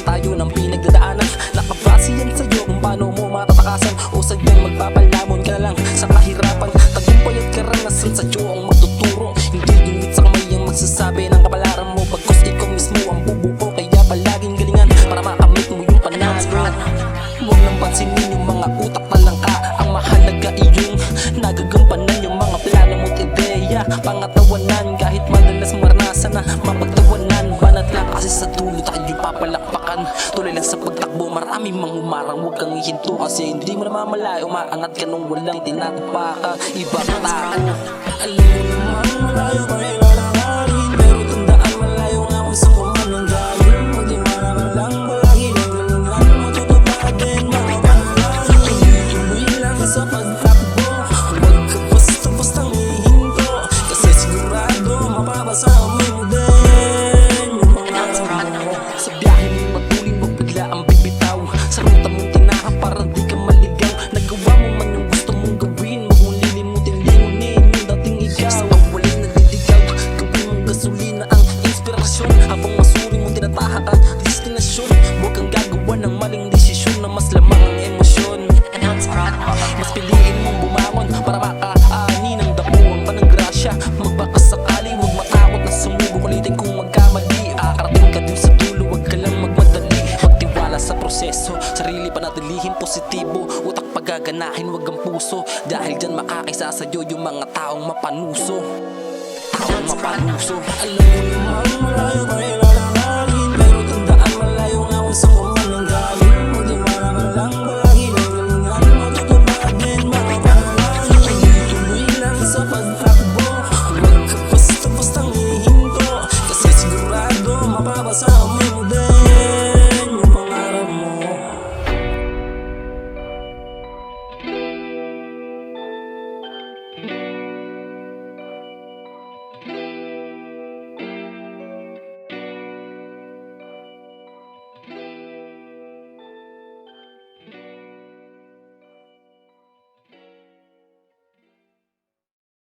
tayo ng pinagdadaanan. Nakabase yan sa'yo kung paano mo matatakasan, o sadyang magpapalamon ka lang sa kahirapan. Tagumpay at karanasan sa Diyo ang magtuturo, hindi gingit sa kamay ang magsasabi ng kapalaran mo, bagkus ikaw mismo ang bubuo. Kaya palaging galingan para makamit mo yung panalo. Huwag nang pansinin yung mga utak na lang ka, ang mahalaga iyong nagagampanan yung mga plano mo't ideya. Pangatawanan kahit madalas maranasan na mapagtawanan, banat lang kasi sa dulo tayo papalakpakan. Tuloy lang sa pagtakbo, marami mang umarang, huwag kang ihinto kasi hindi mo namamalayo, umaangat ka nung walang tinatapaka ibang tao. Alam mo naman malayo pa rin lalakarin, pero tandaan malayo nga kung saan ko man ang galing. Maglimara ka lang palagi, naglalangan matutupad din mga panalayo. Tuloy lang sa pagtakbo, huwag ka basta-bastang hihinto, kasi sigurado mapapasa mo din yung pangarap mo. Sa biyahe mong matuloy, huwag bigla ang bibitaw sa ruta mong tinahan para di ka maligaw. Nagawa mo man yung gusto mong gawin, huwag mong lilimutin lingunin yung dating ikaw. Sa pagwalay naliligaw, gawin mong gasolina ang inspirasyon, habang masuri mong tinatahak ang destinasyon. Huwag kang gagawa ng maling desisyon na mas lamang ang emosyon. Mas piliin mong bumangon para makaani ng dapuan pa ng grasya. Magbakasakali, huwag matakot na sumubok, ulitin kung magkamali. Aarating ka din sa dulo, huwag ka lang magmadali. Magtiwala sa proseso, sarili panatilihin positibo, utak pagaganahin, huwag ang puso, dahil dyan makakaisa sa'yo yung mga taong mapanuso. Taong mapanuso. Alam mo naman malayo pa rin